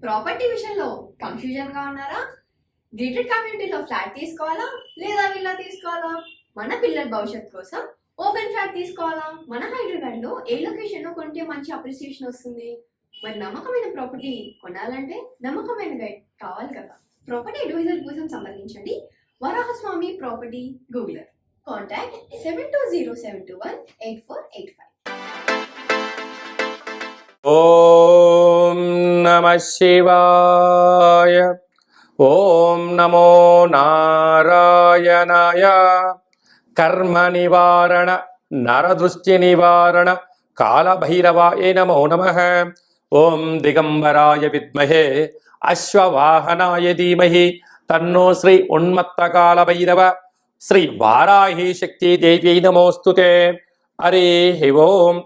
Property విషయంలో confusion గా ఉన్నారా? గేటెడ్ కమ్యూనిటీలో ఫ్లాట్ తీసుకోవాలా లేదా విల్లా తీసుకోవాలా? మన పిల్లల భవిష్యత్ కోసం ఓపెన్ ఫ్లాట్ తీసుకోవాలా? మన హైదరాబాద్ లో ఏ లొకేషన్ లో కొంటే మంచి అప్రిసియేషన్ వస్తుంది? మరి నమ్మకమైన ప్రాపర్టీ కొనాలంటే నమ్మకమైన గైడ్ కావాలి కదా. ప్రాపర్టీ అడ్వైజర్ కోసం సంబంధించండి వరాహస్వామి ప్రాపర్టీ గూగులర్. కాంటాక్ట్ 7207218485. ఓం నమః శివాయ. ఓం నమో నారాయణాయ. కర్మ నివారణ నరదృష్టి నివారణ కాళభైరవాయ నమో నమః. ఓం దిగంబరాయ విద్మహే అశ్వవాహనాయ ధీమహి తన్నో శ్రీ ఉన్మత్త కాళభైరవ శ్రీ వారాహి శక్తి దేవ్యై నమోస్తుతే. హరి ఓం.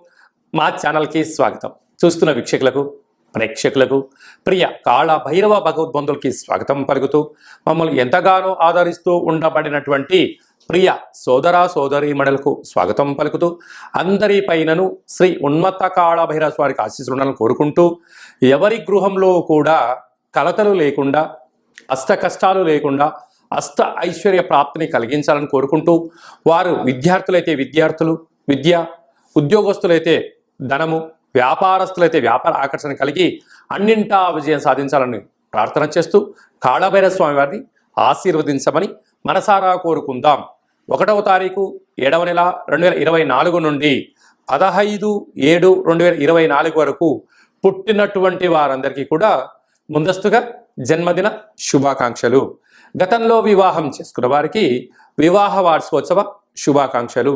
మా ఛానల్కి స్వాగతం. చూస్తున్న వీక్షకులకు ప్రేక్షకులకు ప్రియ కాళభైరవ భగవద్బంధులకి స్వాగతం పలుకుతూ మమ్మల్ని ఎంతగానో ఆదరిస్తూ ఉండబడినటువంటి ప్రియ సోదర సోదరీమణులకు స్వాగతం పలుకుతూ అందరి పైనను శ్రీ ఉన్మత్త కాళభైరవ స్వామికి ఆశీస్సులను కోరుకుంటూ ఎవరి గృహంలో కూడా కలతలు లేకుండా అష్ట కష్టాలు లేకుండా అష్ట ఐశ్వర్య ప్రాప్తిని కలిగించాలని కోరుకుంటూ వారు విద్యార్థులైతే విద్యార్థులు విద్య, ఉద్యోగస్తులైతే ధనము, వ్యాపారస్తులైతే వ్యాపార ఆకర్షణ కలిగి అన్నింటా విజయం సాధించాలని ప్రార్థన చేస్తూ కాళభైరవ స్వామి వారిని ఆశీర్వదించమని మనసారా కోరుకుందాం. 1వ తారీఖు 7వ నెల 2024 నుండి 15/7/2024 వరకు పుట్టినటువంటి వారందరికీ కూడా ముందస్తుగా జన్మదిన శుభాకాంక్షలు. గతంలో వివాహం చేసుకున్న వారికి వివాహ వార్షికోత్సవ శుభాకాంక్షలు.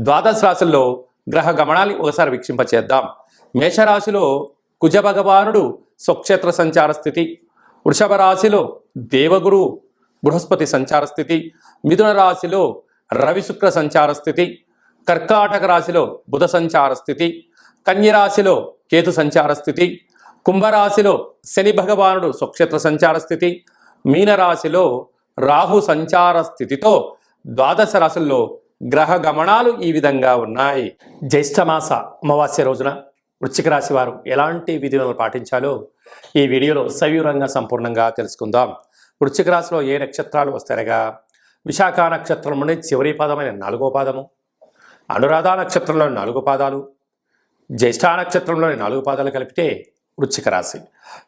ద్వాదశ రాశుల్లో గ్రహ గమనాన్ని ఒకసారి వీక్షింపచేద్దాం. మేషరాశిలో కుజ భగవానుడు స్వక్షేత్ర సంచార స్థితి, వృషభ రాశిలో దేవగురు బృహస్పతి సంచార స్థితి, మిథున రాశిలో రవి శుక్ర సంచార స్థితి, కర్కాటక రాశిలో బుధ సంచార స్థితి, కన్యరాశిలో కేతు సంచార స్థితి, కుంభరాశిలో శని భగవానుడు స్వక్షేత్ర సంచార స్థితి, మీనరాశిలో రాహు సంచార స్థితితో ద్వాదశ రాశుల్లో గ్రహ గమనాలు ఈ విధంగా ఉన్నాయి. జ్యేష్ఠమాస అమావాస్య రోజున వృశ్చిక రాశి వారు ఎలాంటి విధులను పాటించాలో ఈ వీడియోలో సవివరంగా సంపూర్ణంగా తెలుసుకుందాం. వృశ్చిక రాశిలో ఏ నక్షత్రాలు వస్తాయనగా విశాఖ నక్షత్రం నుండి చివరి పాదమైన 4వ పాదము, అనురాధ నక్షత్రంలోని 4 పాదాలు, జ్యేష్ఠ నక్షత్రంలోని 4 పాదాలు కలిపితే వృశ్చిక రాశి.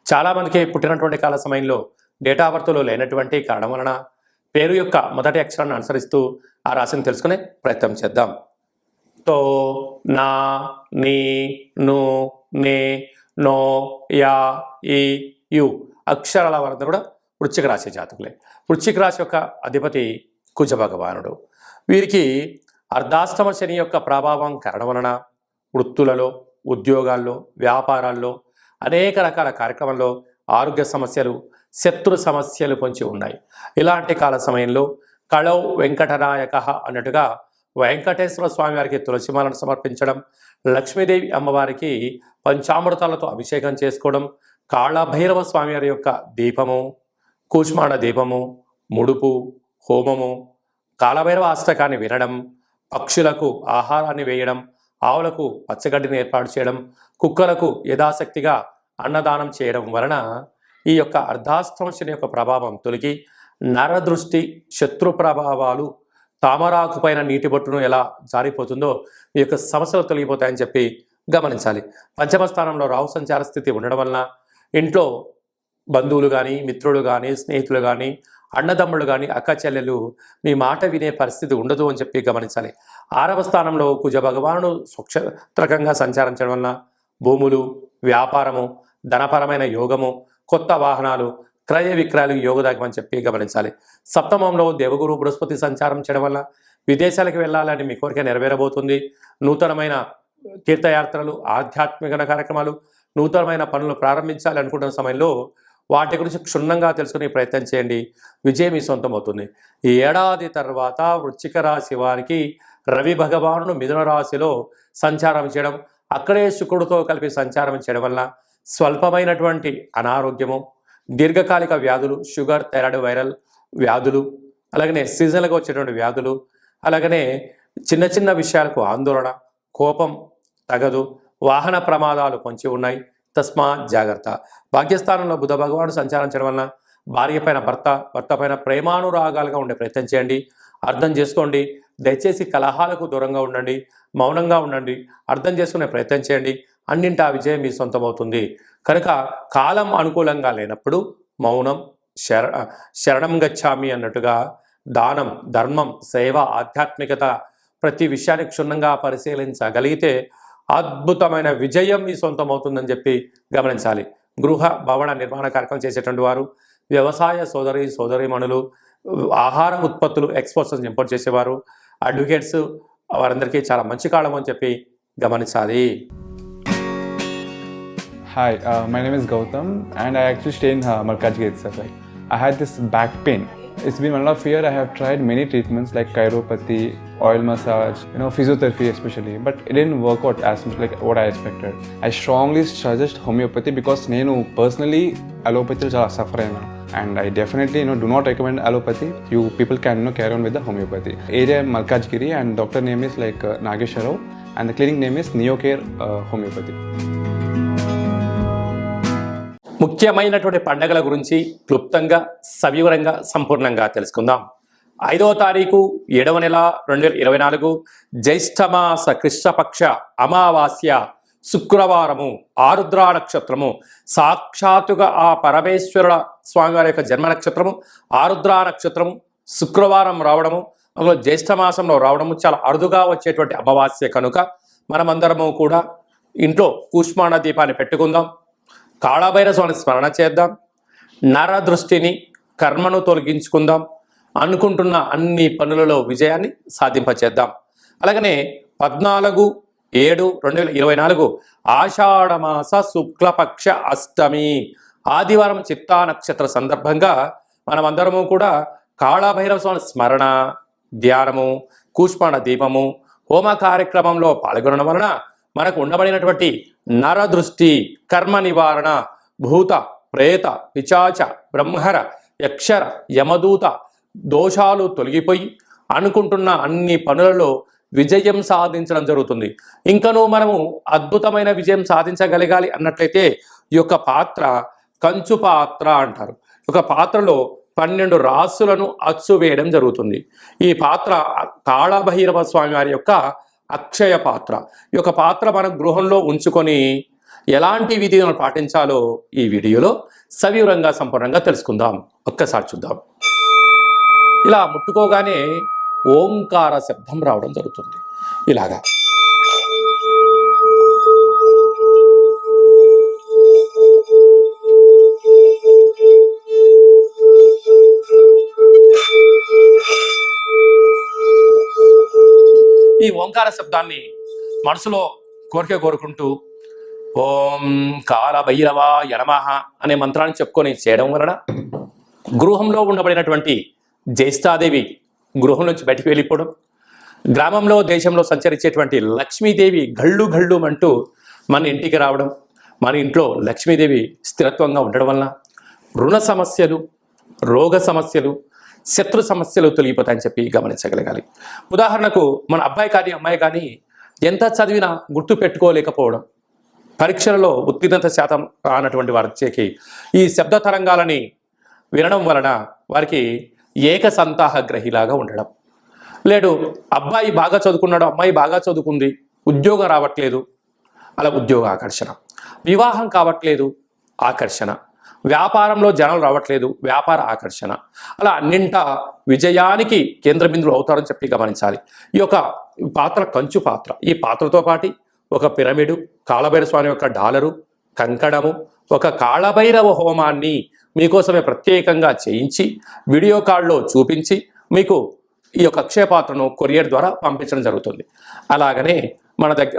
చాలామందికి పుట్టినటువంటి కాల సమయంలో డేటా బర్త్లో లేనటువంటి కారణం వలన పేరు యొక్క మొదటి అక్షరాన్ని అనుసరిస్తూ ఆ రాశిని తెలుసుకునే ప్రయత్నం చేద్దాం. తో, నా, నీ, ను, నే, నో, యా, ఈ, యు అక్షరాల వారందరూ కూడా వృశ్చిక రాశి జాతకులే. వృశ్చిక రాశి యొక్క అధిపతి కుజ భగవానుడు. వీరికి అర్ధాష్టమ శని యొక్క ప్రభావం కారణం వలన వృత్తులలో, ఉద్యోగాల్లో, వ్యాపారాల్లో, అనేక రకాల కార్యక్రమాల్లో ఆరోగ్య సమస్యలు, శత్రు సమస్యలు పొంచి ఉన్నాయి. ఇలాంటి కాల సమయంలో కళౌ వెంకటనాయక అన్నట్టుగా వెంకటేశ్వర స్వామి వారికి తులసిమాలను సమర్పించడం, లక్ష్మీదేవి అమ్మవారికి పంచామృతాలతో అభిషేకం చేసుకోవడం, కాళభైరవ స్వామి వారి యొక్క దీపము, కూష్మాండ దీపము, ముడుపు, హోమము, కాళభైరవ అష్టకాన్ని వినడం, పక్షులకు ఆహారాన్ని వేయడం, ఆవులకు పచ్చగడ్డిని ఏర్పాటు చేయడం, కుక్కలకు యథాశక్తిగా అన్నదానం చేయడం వలన ఈ యొక్క అర్ధాష్టమ శని యొక్క ప్రభావం తొలగి నరదృష్టి, శత్రు ప్రభావాలు, తామరాకు పైన నీటి బొట్టును ఎలా జారిపోతుందో ఈ యొక్క సమస్యలు తొలగిపోతాయని చెప్పి గమనించాలి. పంచమ స్థానంలో రాహు సంచార స్థితి ఉండడం వలన ఇంట్లో బంధువులు కానీ, మిత్రులు కానీ, స్నేహితులు కానీ, అన్నదమ్ముళ్ళు కానీ, అక్క చెల్లెలు మీ మాట వినే పరిస్థితి ఉండదు అని చెప్పి గమనించాలి. 6వ స్థానంలో కుజ భగవానుడు స్వక్షేత్రకంగా సంచారించడం వలన భూములు, వ్యాపారము, ధనపరమైన యోగము, కొత్త వాహనాలు, క్రయ విక్రయాలు యోగదాయకమని చెప్పి గమనించాలి. సప్తమంలో దేవగురు బృహస్పతి సంచారం చేయడం వల్ల విదేశాలకు వెళ్ళాలని మీ కోరిక నెరవేరబోతుంది. నూతనమైన తీర్థయాత్రలు, ఆధ్యాత్మిక కార్యక్రమాలు, నూతనమైన పనులు ప్రారంభించాలి అనుకుంటున్న సమయంలో వాటి గురించి క్షుణ్ణంగా తెలుసుకునే ప్రయత్నం చేయండి. విజయం మీ సొంతం అవుతుంది. ఈ ఏడాది తర్వాత వృశ్చిక రాశి వారికి రవి భగవానుడు మిథున రాశిలో సంచారం చేయడం, అక్కడే శుక్రుడితో కలిపి సంచారం చేయడం వల్ల స్వల్పమైనటువంటి అనారోగ్యము, దీర్ఘకాలిక వ్యాధులు, షుగర్, థైరాయిడ్, వైరల్ వ్యాధులు, అలాగనే సీజన్లుగా వచ్చేటువంటి వ్యాధులు, అలాగనే చిన్న చిన్న విషయాలకు ఆందోళన, కోపం తగదు, వాహన ప్రమాదాలు పొంచి ఉన్నాయి, తస్మా జాగ్రత్త. భాగ్యస్థానంలో బుధ భగవానుడు సంచారించడం వలన భార్య పైన భర్త, భర్త పైన ప్రేమానురాగాలుగా ఉండే ప్రయత్నం చేయండి. అర్థం చేసుకోండి. దయచేసి కలహాలకు దూరంగా ఉండండి, మౌనంగా ఉండండి, అర్థం చేసుకునే ప్రయత్నం చేయండి. అన్నింటా విజయం మీ సొంతమవుతుంది. కనుక కాలం అనుకూలంగా లేనప్పుడు మౌనం, శరణం గచ్చామి అన్నట్టుగా దానం, ధర్మం, సేవ, ఆధ్యాత్మికత ప్రతి విషయాన్ని క్షుణ్ణంగా పరిశీలించగలిగితే అద్భుతమైన విజయం మీ సొంతమవుతుందని చెప్పి గమనించాలి. గృహ భవన నిర్మాణ కార్యక్రమం చేసేటువంటి వారు, వ్యవసాయ సోదరీమణులు, ఆహార ఉత్పత్తులు ఎక్స్పోర్ట్స్ ఇంపోర్ట్ చేసేవారు, అడ్వకేట్స్, వారందరికీ చాలా మంచి కాలం అని చెప్పి గమనించాలి. Hi, my name is Gautam and I actually stay in Malkajgiri itself. Like, I had this back pain. It's been 1.5 years. I have tried many treatments like chiropathy, oil massage, physiotherapy especially, but it didn't work out as much like what I expected. I strongly suggest homeopathy because nenu personally allopathy chala suffer ayina, and I definitely do not recommend allopathy. You people can carry on with the homeopathy. Area Malkajgiri and doctor name is like Nageshwar Rao and the clinic name is Neocare Homeopathy. ముఖ్యమైనటువంటి పండుగల గురించి క్లుప్తంగా, సవివరంగా, సంపూర్ణంగా తెలుసుకుందాం. 5వ తారీఖు 7వ నెల 2024 జ్యేష్ఠమాస కృష్ణపక్ష అమావాస్య శుక్రవారము, ఆరుద్ర నక్షత్రము. సాక్షాత్తుగా ఆ పరమేశ్వరుల స్వామివారి యొక్క జన్మ నక్షత్రము ఆరుద్ర నక్షత్రము శుక్రవారం రావడము, అందులో జ్యేష్ఠమాసంలో రావడము చాలా అరుదుగా వచ్చేటువంటి అమావాస్య కనుక మనమందరము కూడా ఇంట్లో కూష్మాణ దీపాన్ని పెట్టుకుందాం. కాళభైరవ స్వామిని స్మరణ చేద్దాం. నరదృష్టిని, కర్మను తొలగించుకుందాం. అనుకుంటున్న అన్ని పనులలో విజయాన్ని సాధింపచేద్దాం. అలాగనే 14/7/2024 ఆషాఢమాస శుక్లపక్ష అష్టమి ఆదివారం చిత్తా నక్షత్ర సందర్భంగా మనమందరము కూడా కాళభైరవ స్వామి స్మరణ, ధ్యానము, కూష్మాణ దీపము, హోమ కార్యక్రమంలో పాల్గొనడం వలన మనకు ఉండబడినటువంటి నరదృష్టి, కర్మ నివారణ, భూత, ప్రేత, పిచాచ, బ్రహ్మర, యక్షర, యమదూత దోషాలు తొలగిపోయి అనుకుంటున్న అన్ని పనులలో విజయం సాధించడం జరుగుతుంది. ఇంకనూ మనము అద్భుతమైన విజయం సాధించగలగాలి అన్నట్లయితే ఈ యొక్క పాత్ర కంచు పాత్ర అంటారు. ఒక పాత్రలో 12 రాసులను అచ్చు వేయడం జరుగుతుంది. ఈ పాత్ర కాళభైరవ స్వామి వారి యొక్క అక్షయ పాత్ర. ఈ యొక్క పాత్ర మన గృహంలో ఉంచుకొని ఎలాంటి విధిలను పాటించాలో ఈ వీడియోలో సవివరంగా సంపూర్ణంగా తెలుసుకుందాం. ఒక్కసారి చూద్దాం. ఇలా ముట్టుకోగానే ఓంకార శబ్దం రావడం జరుగుతుంది. ఇలాగా ఈ ఓంకార శబ్దాన్ని మనసులో కోరుకుంటూ ఓం కాళభైరవాయ నమః అనే మంత్రాన్ని చెప్పుకొని చేయడం వలన గృహంలో ఉండబడినటువంటి జ్యేష్ఠాదేవి గృహం నుంచి బయటికి వెళ్ళిపోవడం, గ్రామంలో, దేశంలో సంచరించేటువంటి లక్ష్మీదేవి గళ్ళు గళ్ళు అంటూ మన ఇంటికి రావడం, మన ఇంట్లో లక్ష్మీదేవి స్థిరత్వంగా ఉండడం వలన రుణ సమస్యలు, రోగ సమస్యలు, శత్రు సమస్యలు తొలగిపోతాయని చెప్పి గమనించగలగాలి. ఉదాహరణకు మన అబ్బాయి కానీ అమ్మాయి కానీ ఎంత చదివినా గుర్తు పెట్టుకోలేకపోవడం, పరీక్షలలో ఉత్తీర్ణత శాతం రానటువంటి వారికి ఈ శబ్ద తరంగాలని వినడం వలన వారికి ఏకసంతాహగ్రహిలాగా ఉండడం, లేడు అబ్బాయి బాగా చదువుకున్నాడు, అమ్మాయి బాగా చదువుకుంది, ఉద్యోగం రావట్లేదు, అలా ఉద్యోగ ఆకర్షణ, వివాహం కావట్లేదు, ఆకర్షణ, వ్యాపారంలో జనాలు రావట్లేదు, వ్యాపార ఆకర్షణ, అలా అన్నింటా విజయానికి కేంద్ర బిందువులు అవుతారని చెప్పి గమనించాలి. ఈ యొక్క పాత్ర కంచు పాత్ర. ఈ పాత్రతో పాటు ఒక పిరమిడు, కాళభైరవ స్వామి యొక్క డాలరు, కంకణము, ఒక కాళభైరవ హోమాన్ని మీకోసమే ప్రత్యేకంగా చేయించి వీడియో కాల్లో చూపించి మీకు ఈ యొక్క అక్షయ పాత్రను కొరియర్ ద్వారా పంపించడం జరుగుతుంది. అలాగనే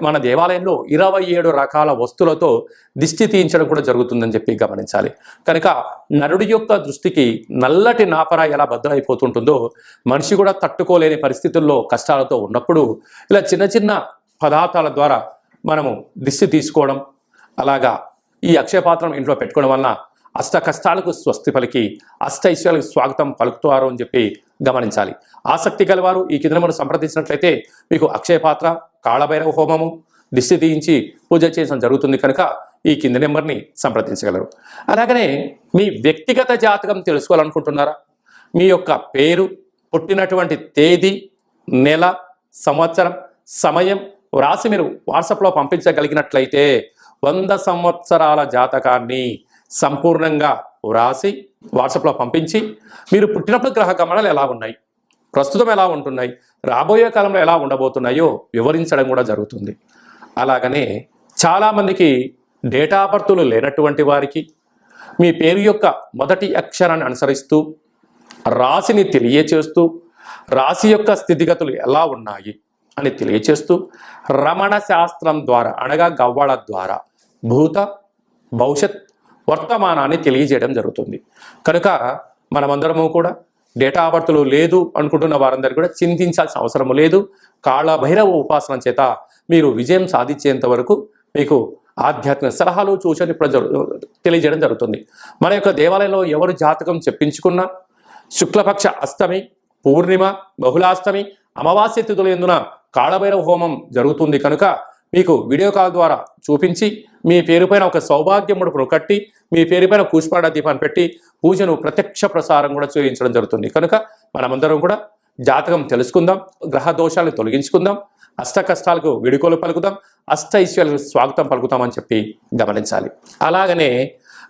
మన దేవాలయంలో 27 రకాల వస్తువులతో దిష్టి తీయించడం కూడా జరుగుతుందని చెప్పి గమనించాలి. కనుక నరుడి యొక్క దృష్టికి నల్లటి నాపర ఎలా బద్దలైపోతుంటుందో మనిషి కూడా తట్టుకోలేని పరిస్థితుల్లో కష్టాలతో ఉన్నప్పుడు ఇలా చిన్న చిన్న పదార్థాల ద్వారా మనము దిష్టి తీసుకోవడం, అలాగా ఈ అక్షయ పాత్రను ఇంట్లో పెట్టుకోవడం వలన అష్ట కష్టాలకు స్వస్తి పలికి అష్ట ఐశ్వర్యాలకు స్వాగతం పలుకుతారు అని చెప్పి గమనించాలి. ఆసక్తి గలవారు ఈ కింద మనం సంప్రదించినట్లయితే మీకు అక్షయ పాత్ర, కాళభైరవ హోమము, దిష్టి తీయించి పూజ చేయడం జరుగుతుంది. కనుక ఈ కింది నెంబర్ని సంప్రదించగలరు. అలాగనే మీ వ్యక్తిగత జాతకం తెలుసుకోవాలనుకుంటున్నారా? మీ యొక్క పేరు, పుట్టినటువంటి తేదీ, నెల, సంవత్సరం, సమయం వ్రాసి మీరు వాట్సాప్లో పంపించగలిగినట్లయితే 100 సంవత్సరాల జాతకాన్ని సంపూర్ణంగా వ్రాసి వాట్సాప్లో పంపించి మీరు పుట్టినప్పుడు గ్రహ గమనాలు ఎలా ఉన్నాయి, ప్రస్తుతం ఎలా ఉంటున్నాయి, రాబోయే కాలంలో ఎలా ఉండబోతున్నాయో వివరించడం కూడా జరుగుతుంది. అలాగనే చాలామందికి డేటా బర్తులు లేనటువంటి వారికి మీ పేరు యొక్క మొదటి అక్షరాన్ని అనుసరిస్తూ రాశిని తెలియచేస్తూ రాశి యొక్క స్థితిగతులు ఎలా ఉన్నాయి అని తెలియచేస్తూ రమణ శాస్త్రం ద్వారా అనగా గవ్వళ ద్వారా భూత భవిష్యత్ వర్తమానాన్ని తెలియజేయడం జరుగుతుంది. కనుక మనమందరము కూడా డేటా బర్తులు లేదు అనుకుంటున్న వారందరూ కూడా చింతించాల్సిన అవసరం లేదు. కాళభైరవ ఉపాసన చేత మీరు విజయం సాధించేంత వరకు మీకు ఆధ్యాత్మిక సలహాలు సూచనలు ఇప్పుడు తెలియజేయడం జరుగుతుంది. మన యొక్క దేవాలయంలో ఎవరు జాతకం చెప్పించుకున్నా శుక్లపక్ష అష్టమి, పూర్ణిమ, బహుళాష్టమి, అమావాస్య తిథుల యందున కాళభైరవ హోమం జరుగుతుంది. కనుక మీకు వీడియో కాల్ ద్వారా చూపించి మీ పేరుపైన ఒక సౌభాగ్య ముడుపును కట్టి మీ పేరుపైన కూష్పాడ దీపాన్ని పెట్టి పూజను ప్రత్యక్ష ప్రసారం కూడా చేయించడం జరుగుతుంది. కనుక మనమందరం కూడా జాతకం తెలుసుకుందాం, గ్రహ దోషాలను తొలగించుకుందాం, అష్ట కష్టాలకు విడుకోలు పలుకుదాం, అష్ట ఐశ్వర్యాలకు స్వాగతం పలుకుతామని చెప్పి గమనించాలి. అలాగనే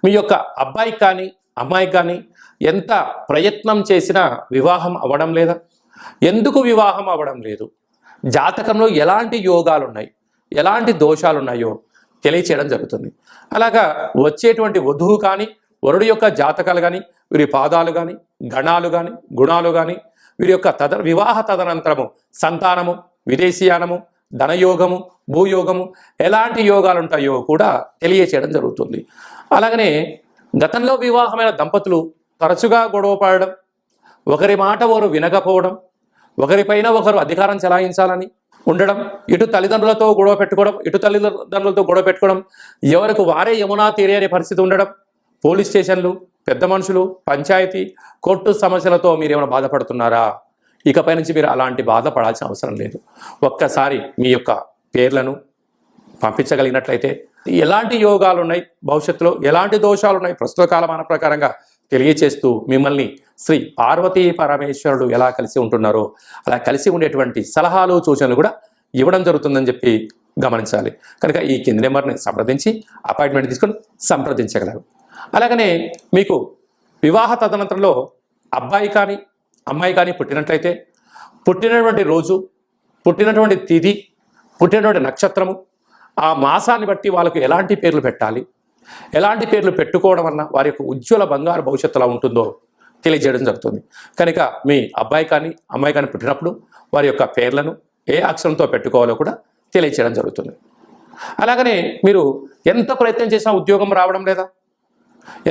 మీ యొక్క అబ్బాయికి కానీ అమ్మాయికి కానీ ఎంత ప్రయత్నం చేసినా వివాహం అవ్వడం లేదా? ఎందుకు వివాహం అవ్వడం లేదు? జాతకంలో ఎలాంటి యోగాలు ఉన్నాయి, ఎలాంటి దోషాలు ఉన్నాయో తెలియచేయడం జరుగుతుంది. అలాగా వచ్చేటువంటి వధువు కానీ వరుడు యొక్క జాతకాలు కానీ వీరి పాదాలు కానీ గణాలు కానీ గుణాలు కానీ వీరి యొక్క వివాహ తదనంతరము సంతానము, విదేశీయానము, ధనయోగము, భూయోగము ఎలాంటి యోగాలు ఉంటాయో కూడా తెలియచేయడం జరుగుతుంది. అలాగనే గతంలో వివాహమైన దంపతులు తరచుగా గొడవ పడడం, ఒకరి మాట వారు వినకపోవడం, ఒకరిపైన ఒకరు అధికారం చెలాయించాలని ఉండడం, ఇటు తల్లిదండ్రులతో గొడవ పెట్టుకోవడం, ఇటు తల్లిదండ్రులతో గొడవ పెట్టుకోవడం, ఎవరికి వారే యమునా తీరే అనే పరిస్థితి ఉండడం, పోలీస్ స్టేషన్లు, పెద్ద మనుషులు, పంచాయతీ, కోర్టు సమస్యలతో మీరు ఏమైనా బాధపడుతున్నారా? ఇకపై నుంచి మీరు అలాంటి బాధపడాల్సిన అవసరం లేదు. ఒక్కసారి మీ యొక్క పేర్లను పంపించగలిగినట్లయితే ఎలాంటి యోగాలు ఉన్నాయి, భవిష్యత్తులో ఎలాంటి దోషాలు ఉన్నాయి ప్రస్తుత కాలమాన ప్రకారంగా తెలియచేస్తూ మిమ్మల్ని శ్రీ పార్వతీ పరమేశ్వరుడు ఎలా కలిసి ఉంటున్నారో అలా కలిసి ఉండేటువంటి సలహాలు సూచనలు కూడా ఇవ్వడం జరుగుతుందని చెప్పి గమనించాలి. కనుక ఈ కింది నెంబర్ని సంప్రదించి అపాయింట్మెంట్ తీసుకొని సంప్రదించగలరు. అలాగనే మీకు వివాహ తదనంతరంలో అబ్బాయి కానీ అమ్మాయి కానీ పుట్టినట్లయితే పుట్టినటువంటి రోజు, పుట్టినటువంటి తిథి, పుట్టినటువంటి నక్షత్రము, ఆ మాసాన్ని బట్టి వాళ్ళకు ఎలాంటి పేర్లు పెట్టాలి, ఎలాంటి పేర్లు పెట్టుకోవడం వలన వారి యొక్క ఉజ్వల బంగారు భవిష్యత్తు ఎలా ఉంటుందో తెలియజేయడం జరుగుతుంది. కనుక మీ అబ్బాయి కానీ అమ్మాయి కానీ పుట్టినప్పుడు వారి యొక్క పేర్లను ఏ అక్షరంతో పెట్టుకోవాలో కూడా తెలియజేయడం జరుగుతుంది. అలాగనే మీరు ఎంత ప్రయత్నం చేసినా ఉద్యోగం రావడం లేదా?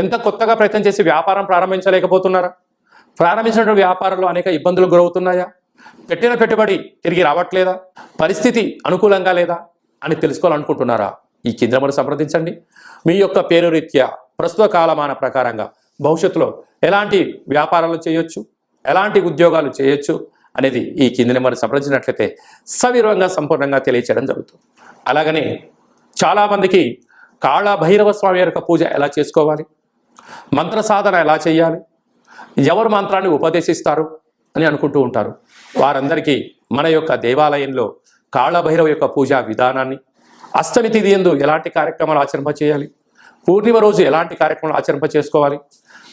ఎంత కొత్తగా ప్రయత్నం చేసి వ్యాపారం ప్రారంభించలేకపోతున్నారా? ప్రారంభించినటువంటి వ్యాపారంలో అనేక ఇబ్బందులు గురవుతున్నాయా? పెట్టిన పెట్టుబడి తిరిగి రావట్లేదా? పరిస్థితి అనుకూలంగా లేదా అని తెలుసుకోవాలనుకుంటున్నారా? ఈ కింద నెంబర్ సంప్రదించండి. మీ యొక్క పేరు రీత్యా ప్రస్తుత కాలమాన ప్రకారంగా భవిష్యత్తులో ఎలాంటి వ్యాపారాలు చేయొచ్చు, ఎలాంటి ఉద్యోగాలు చేయొచ్చు అనేది ఈ కింది నెంబర్ సంప్రదించినట్లయితే సవివరంగా సంపూర్ణంగా తెలియచేయడం జరుగుతుంది. అలాగనే చాలామందికి కాళభైరవ స్వామి యొక్క పూజ ఎలా చేసుకోవాలి, మంత్ర సాధన ఎలా చేయాలి, ఎవరు మంత్రాన్ని ఉపదేశిస్తారు అని అనుకుంటూ ఉంటారు. వారందరికీ మన యొక్క దేవాలయంలో కాళభైరవ యొక్క పూజా విధానాన్ని, అష్టమి తిథి యందు ఎలాంటి కార్యక్రమాలు ఆచరింపచేయాలి, పూర్ణిమ రోజు ఎలాంటి కార్యక్రమాలు ఆచరింప చేసుకోవాలి,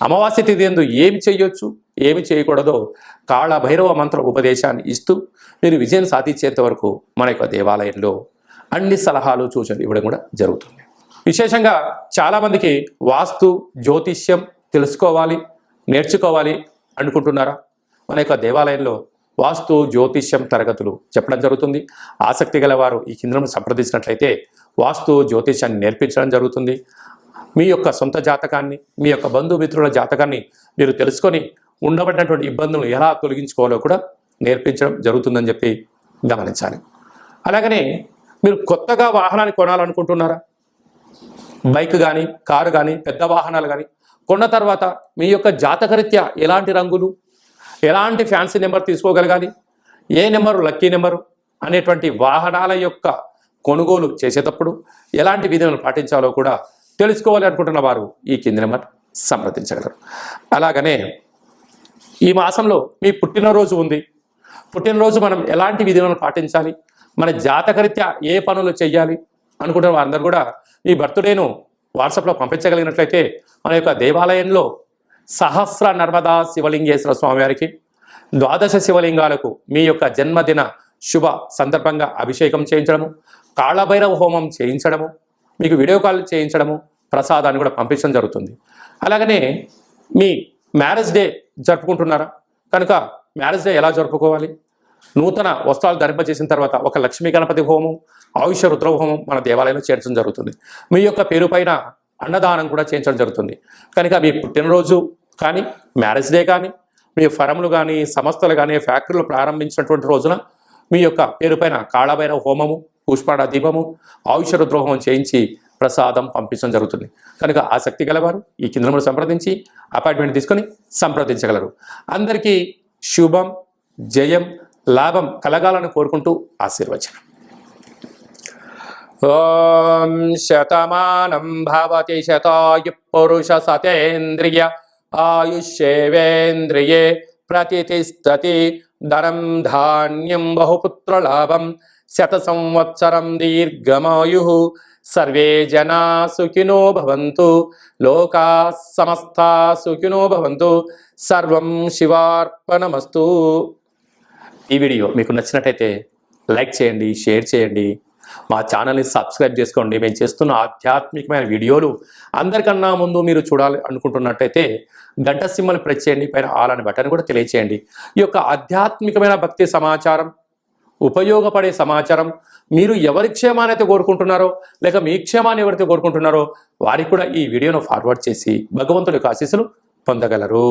అమావాస్య తిథి యందు ఏమి చేయొచ్చు ఏమి చేయకూడదో కాళభైరవ మంత్ర ఉపదేశాన్ని ఇస్తూ మీరు విజయం సాధించేంత వరకు మన యొక్క దేవాలయంలో అన్ని సలహాలు సూచనలు ఇవ్వడం కూడా జరుగుతుంది. విశేషంగా చాలామందికి వాస్తు జ్యోతిష్యం తెలుసుకోవాలి, నేర్చుకోవాలి అనుకుంటున్నారా? మన యొక్క దేవాలయంలో వాస్తు జ్యోతిష్యం తరగతులు చెప్పడం జరుగుతుంది. ఆసక్తి గల వారు ఈ కింద సంప్రదించినట్లయితే వాస్తు జ్యోతిష్యాన్ని నేర్పించడం జరుగుతుంది. మీ యొక్క సొంత జాతకాన్ని, మీ యొక్క బంధుమిత్రుల జాతకాన్ని మీరు తెలుసుకొని ఉండబడినటువంటి ఇబ్బందులను ఎలా తొలగించుకోవాలో కూడా నేర్పించడం జరుగుతుందని చెప్పి గమనించాలి. అలాగనే మీరు కొత్తగా వాహనాన్ని కొనాలనుకుంటున్నారా? బైక్ కానీ, కారు కానీ, పెద్ద వాహనాలు కానీ కొన్న తర్వాత మీ యొక్క జాతకరీత్యా ఎలాంటి రంగులు, ఎలాంటి ఫ్యాన్సీ నెంబర్ తీసుకోగలగాలి, ఏ నెంబరు లక్కీ నెంబరు అనేటువంటి వాహనాల యొక్క కొనుగోలు చేసేటప్పుడు ఎలాంటి విధులను పాటించాలో కూడా తెలుసుకోవాలి అనుకుంటున్న వారు ఈ కింది నెంబర్ సంప్రదించగలరు. అలాగనే ఈ మాసంలో మీ పుట్టినరోజు ఉంది. పుట్టినరోజు మనం ఎలాంటి విధులను పాటించాలి, మన జాతకరీత్యా ఏ పనులు చేయాలి అనుకుంటున్న వారందరూ కూడా ఈ బర్త్డేను వాట్సాప్లో పంపించగలిగినట్లయితే మన యొక్క దేవాలయంలో సహస్ర నర్మదా శివలింగేశ్వర స్వామివారికి 12 శివలింగాలకు మీ యొక్క జన్మదిన శుభ సందర్భంగా అభిషేకం చేయించడము, కాళభైరవ హోమం చేయించడము, మీకు వీడియో కాల్ చేయించడము, ప్రసాదాన్ని కూడా పంపించడం జరుగుతుంది. అలాగనే మీ మ్యారేజ్ డే జరుపుకుంటున్నారా కనుక మ్యారేజ్ డే ఎలా జరుపుకోవాలి, నూతన వస్త్రాలు ధరింపజేసిన తర్వాత ఒక లక్ష్మీ గణపతి హోమం, ఆయుష రుద్ర హోమం మన దేవాలయంలో చేయించడం జరుగుతుంది. మీ యొక్క పేరు పైన అన్నదానం కూడా చేయించడం జరుగుతుంది. కనుక మీ పుట్టినరోజు కానీ మ్యారేజ్ డే కానీ మీ ఫరములు కానీ సంస్థలు కానీ ఫ్యాక్టరీలు ప్రారంభించినటువంటి రోజున మీ యొక్క పేరు పైన కాళభైరవ హోమము, పుష్పాడ దీపము, ఆయుష రుద్ర హోమం చేయించి ప్రసాదం పంపించడం జరుగుతుంది. కనుక ఆసక్తి గలవారు ఈ కింద సంప్రదించి అపాయింట్మెంట్ తీసుకొని సంప్రదించగలరు. అందరికీ శుభం, జయం, లాభం కలగాలని కోరుకుంటూ ఆశీర్వచనం. ఓం శతమానం భవతి శతాయు పురుష సతేంద్రియ ఆయుష్యేవేంద్రియే ప్రతిష్టతి ధనం ధాన్యం బహుపుత్రలాభం శత సంవత్సరం దీర్ఘమాయు సర్వే జనా సుఖినో భవంతు లోకా సమస్తా సుఖినో భవంతు సర్వం శివార్పణమస్తు. ఈ వీడియో మీకు నచ్చినట్టయితే లైక్ చేయండి, షేర్ చేయండి, మా ఛానల్ని సబ్స్క్రైబ్ చేసుకోండి. మేము చేస్తున్న ఆధ్యాత్మికమైన వీడియోలు అందరికన్నా ముందు మీరు చూడాలి అనుకుంటున్నట్టయితే గంట సింబల్ ప్రెస్ చేయండి, పైన ఆల్ అనే బటన్ కూడా తెలియచేయండి. ఈ యొక్క ఆధ్యాత్మికమైన భక్తి సమాచారం, ఉపయోగపడే సమాచారం మీరు ఎవరి క్షేమాన్ని అయితే కోరుకుంటున్నారో లేక మీ క్షేమాన్ని ఎవరైతే కోరుకుంటున్నారో వారికి కూడా ఈ వీడియోను ఫార్వర్డ్ చేసి భగవంతుడి యొక్క ఆశీస్సులు పొందగలరు.